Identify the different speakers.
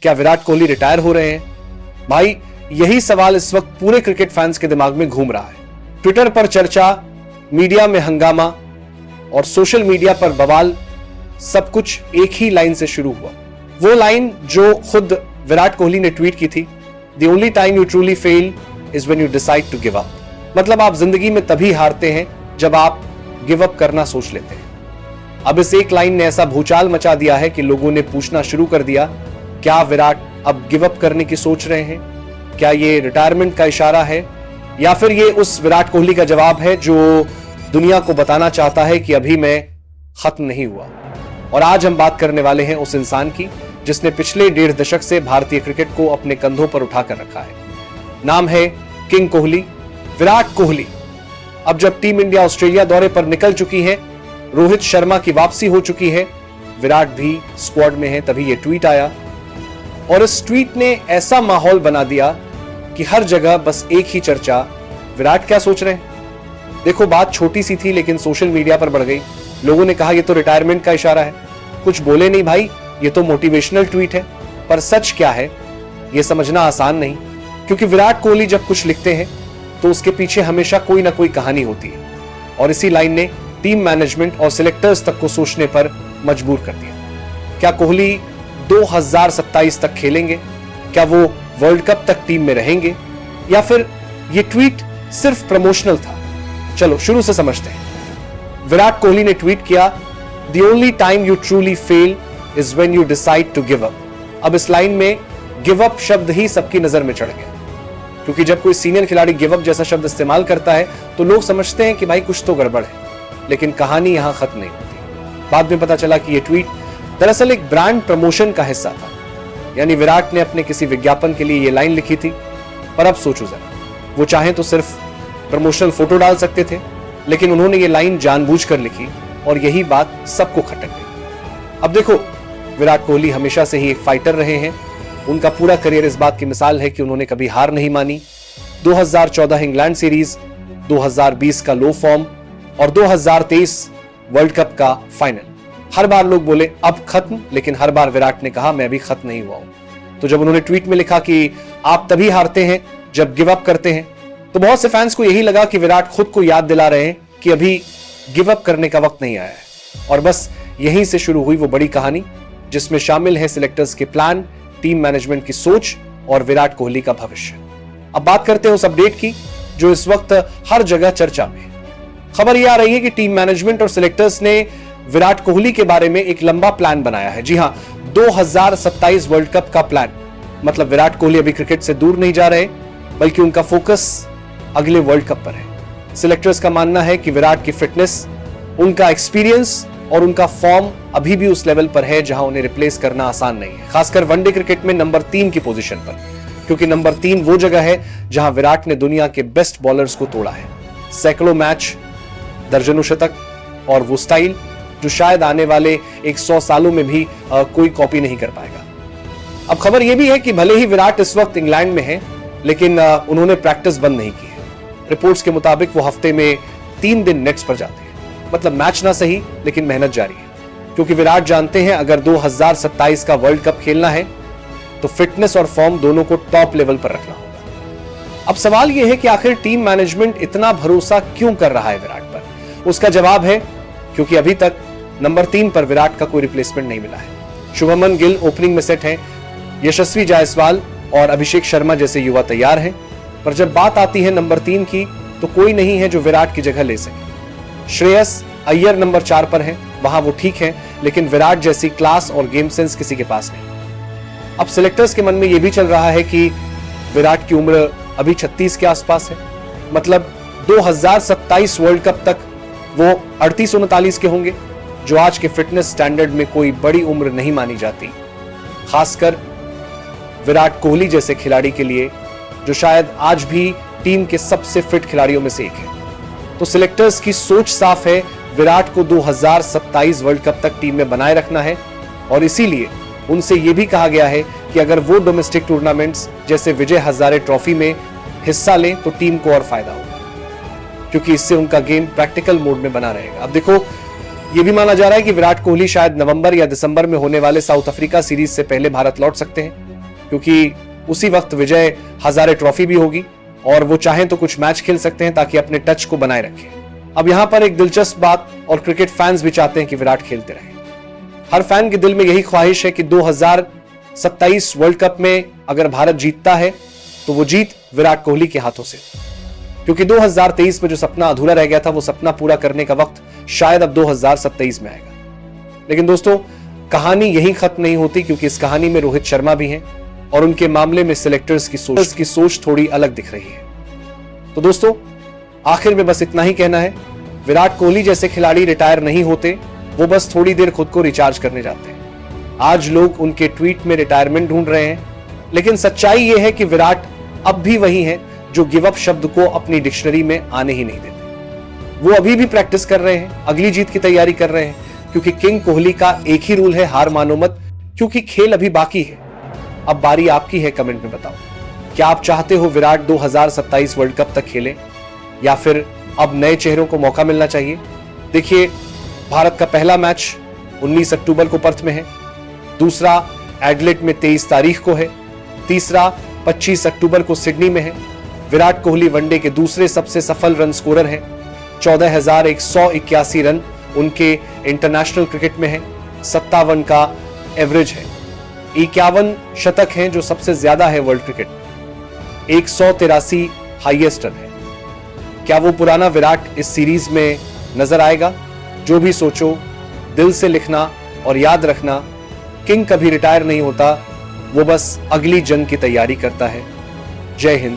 Speaker 1: क्या विराट कोहली रिटायर हो रहे हैं? भाई, यही सवाल इस वक्त पूरे क्रिकेट फैंस के दिमाग में घूम रहा है। ट्विटर पर चर्चा, मीडिया में हंगामा और सोशल मीडिया पर बवाल, सब कुछ एक ही लाइन से शुरू हुआ। वो लाइन जो खुद विराट कोहली ने ट्वीट की थी, the only time you truly fail is when you decide to give up. मतलब आप जिंदगी में तभी हारते हैं जब आप गिव अप करना सोच लेते हैं। अब इस एक लाइन ने ऐसा भूचाल मचा दिया है कि लोगों ने पूछना शुरू कर दिया, क्या विराट अब गिव अप करने की सोच रहे हैं? क्या ये रिटायरमेंट का इशारा है, या फिर ये उस विराट कोहली का जवाब है जो दुनिया को बताना चाहता है कि अभी मैं खत्म नहीं हुआ? और आज हम बात करने वाले हैं उस इंसान की जिसने पिछले 1.5 दशक से भारतीय क्रिकेट को अपने कंधों पर उठाकर रखा है। नाम है किंग कोहली, विराट कोहली। अब जब टीम इंडिया ऑस्ट्रेलिया दौरे पर निकल चुकी है, रोहित शर्मा की वापसी हो चुकी है, विराट भी स्क्वाड में है, तभी ये ट्वीट आया। और इस ट्वीट ने ऐसा माहौल बना दिया कि हर जगह बस एक ही चर्चा, विराट क्या सोच रहे हैं? देखो, बात छोटी सी थी लेकिन सोशल मीडिया पर बढ़ गई। लोगों ने कहा ये तो रिटायरमेंट का इशारा है। कुछ बोले नहीं भाई, ये तो मोटिवेशनल ट्वीट है। पर सच क्या है ये समझना आसान नहीं, क्योंकि विराट कोहली जब कुछ लिखते हैं तो उसके पीछे हमेशा कोई ना कोई कहानी होती है। और इसी लाइन ने टीम मैनेजमेंट और सिलेक्टर्स तक को सोचने पर मजबूर कर दिया। क्या कोहली 2027 तक खेलेंगे? क्या वो वर्ल्ड कप तक टीम में रहेंगे, या फिर ये ट्वीट सिर्फ प्रमोशनल था? चलो शुरू से समझते हैं। विराट कोहली ने ट्वीट किया, the only time you truly fail is when you decide to give up. अब इस लाइन में गिव अप शब्द ही सबकी नजर में चढ़ गया, क्योंकि जब कोई सीनियर खिलाड़ी गिव अप जैसा शब्द इस्तेमाल करता है तो लोग समझते हैं कि भाई कुछ तो गड़बड़ है। लेकिन कहानी यहां खत्म नहीं होती। बाद में पता चला कि यह ट्वीट दरअसल एक ब्रांड प्रमोशन का हिस्सा था। यानी विराट ने अपने किसी विज्ञापन के लिए यह लाइन लिखी थी। पर अब सोचो जरा, वो चाहें तो सिर्फ प्रमोशनल फोटो डाल सकते थे, लेकिन उन्होंने ये लाइन जानबूझकर लिखी और यही बात सबको खटक गई। अब देखो, विराट कोहली हमेशा से ही एक फाइटर रहे हैं। उनका पूरा करियर इस बात की मिसाल है कि उन्होंने कभी हार नहीं मानी। 2014 इंग्लैंड सीरीज, 2020 का लो फॉर्म और 2023 वर्ल्ड कप का फाइनल। हर बार लोग बोले अब खत्म, लेकिन हर बार विराट ने कहा मैं अभी खत्म नहीं हुआ हूं। तो जब उन्होंने ट्वीट में लिखा कि आप तभी हारते हैं जब गिव अप करते हैं, तो बहुत से फैंस को यही लगा कि विराट खुद को याद दिला रहे हैं कि अभी गिव अप करने का वक्त नहीं आया है। और बस यहीं से शुरू हुई वो बड़ी कहानी जिसमें शामिल है सिलेक्टर्स के प्लान, टीम मैनेजमेंट की सोच और विराट कोहली का भविष्य। अब बात करते हैं उस अपडेट की जो इस वक्त हर जगह चर्चा में है। खबर यह आ रही है कि टीम मैनेजमेंट और सिलेक्टर्स ने विराट कोहली के बारे में एक लंबा प्लान बनाया है। जी हां, 2027 वर्ल्ड कप का प्लान। मतलब विराट कोहली अभी क्रिकेट से दूर नहीं जा रहे, बल्कि उनका फोकस अगले वर्ल्ड कप पर है। सिलेक्टर्स का मानना है कि विराट की फिटनेस, उनका एक्सपीरियंस और उनका फॉर्म अभी भी उस लेवल पर है जहां उन्हें रिप्लेस करना आसान नहीं है, खासकर वनडे क्रिकेट में नंबर 3 की पोजीशन पर, क्योंकि नंबर 3 वो जगह है जहां विराट ने दुनिया के बेस्ट बॉलर्स को तोड़ा है। सैकड़ों मैच, दर्जनों शतक और वो स्टाइल जो शायद आने वाले 100 सालों में भी कोई कॉपी नहीं कर पाएगा। अब खबर यह भी है कि भले ही विराट इस वक्त इंग्लैंड में है, लेकिन उन्होंने प्रैक्टिस बंद नहीं की है। रिपोर्ट्स के मुताबिक वो हफ्ते में 3 दिन नेट्स पर जाते हैं। मतलब मैच ना सही, लेकिन मेहनत जारी है, क्योंकि विराट जानते हैं अगर 2027 का वर्ल्ड कप खेलना है तो फिटनेस और फॉर्म दोनों को टॉप लेवल पर रखना होगा। अब सवाल यह है कि आखिर टीम मैनेजमेंट इतना भरोसा क्यों कर रहा है विराट पर? उसका जवाब है क्योंकि अभी तक नंबर 3 पर विराट का कोई रिप्लेसमेंट नहीं मिला है। शुभमन गिल ओपनिंग में सेट हैं, यशस्वी जायसवाल और अभिषेक शर्मा जैसे युवा तैयार हैं, पर जब बात आती है नंबर 3 की तो कोई नहीं है जो विराट की जगह ले सके। श्रेयस अय्यर नंबर 4 पर है, वहां वो ठीक है, लेकिन विराट जैसी क्लास और गेम सेंस किसी के पास नहीं। अब सिलेक्टर्स के मन में यह भी चल रहा है कि विराट की उम्र अभी 36 के आसपास है। मतलब 2027 वर्ल्ड कप तक वो 38-39 के होंगे, जो आज के फिटनेस स्टैंडर्ड में कोई बड़ी उम्र नहीं मानी जाती, खासकर विराट कोहली जैसे खिलाड़ी के लिए जो शायद आज भी टीम के सबसे फिट खिलाड़ियों में से एक है। तो सिलेक्टर्स की सोच साफ है, विराट को 2027 वर्ल्ड कप तक टीम में बनाए रखना है। और इसीलिए उनसे यह भी कहा गया है कि अगर वो डोमेस्टिक टूर्नामेंट्स जैसे विजय हजारे ट्रॉफी में हिस्सा लें तो टीम को और फायदा होगा, क्योंकि इससे उनका गेम प्रैक्टिकल मोड में बना रहेगा। अब देखो, यह भी माना जा रहा है कि विराट कोहली शायद नवंबर या दिसंबर में होने वाले साउथ अफ्रीका सीरीज से पहले भारत लौट सकते हैं। क्योंकि उसी वक्त विजय हजारे ट्रॉफी भी होगी और वो चाहें तो कुछ मैच खेल सकते हैं ताकि अपने टच को बनाए रखें। अब यहां पर एक दिलचस्प बात, और क्रिकेट फैंस भी चाहते हैं कि विराट खेलते रहें। हर फैन के दिल में यही ख्वाहिश है कि 2027 वर्ल्ड कप में अगर भारत जीतता है तो वो जीत विराट कोहली के हाथों से, क्योंकि 2023 में जो सपना अधूरा रह गया था वो सपना पूरा करने का वक्त शायद अब 2027 में आएगा। लेकिन दोस्तों, कहानी यही खत्म नहीं होती, क्योंकि इस कहानी में रोहित शर्मा भी हैं और उनके मामले में सिलेक्टर्स की सोच थोड़ी अलग दिख रही है। तो दोस्तों, आखिर में बस इतना ही कहना है, विराट कोहली जैसे खिलाड़ी रिटायर नहीं होते, वो बस थोड़ी देर खुद को रिचार्ज करने जाते हैं। आज लोग उनके ट्वीट में रिटायरमेंट ढूंढ रहे हैं, लेकिन सच्चाई यह है कि विराट अब भी वही हैं जो गिव अप शब्द को अपनी डिक्शनरी में आने ही नहीं देते। वो अभी भी प्रैक्टिस कर रहे हैं, अगली जीत की तैयारी कर रहे हैं, क्योंकि किंग कोहली का एक ही रूल है, हार मानो मत, क्योंकि खेल अभी बाकी है। अब बारी आपकी है, कमेंट में बताओ, क्या आप चाहते हो विराट 2027 वर्ल्ड कप तक खेले, या फिर अब नए चेहरों को मौका मिलना चाहिए? देखिए, भारत का पहला मैच 19 अक्टूबर को पर्थ में है, दूसरा एडिलेड में 23 तारीख को है, तीसरा 25 अक्टूबर को सिडनी में है। विराट कोहली वनडे के दूसरे सबसे सफल रन स्कोरर हैं, 14,181 रन उनके इंटरनेशनल क्रिकेट में है, 57 का एवरेज है, 51 शतक हैं जो सबसे ज्यादा है वर्ल्ड क्रिकेट, 183 हाईएस्ट रन है। क्या वो पुराना विराट इस सीरीज में नजर आएगा? जो भी सोचो, दिल से लिखना और याद रखना, किंग कभी रिटायर नहीं होता, वो बस अगली जंग की तैयारी करता है। जय हिंद।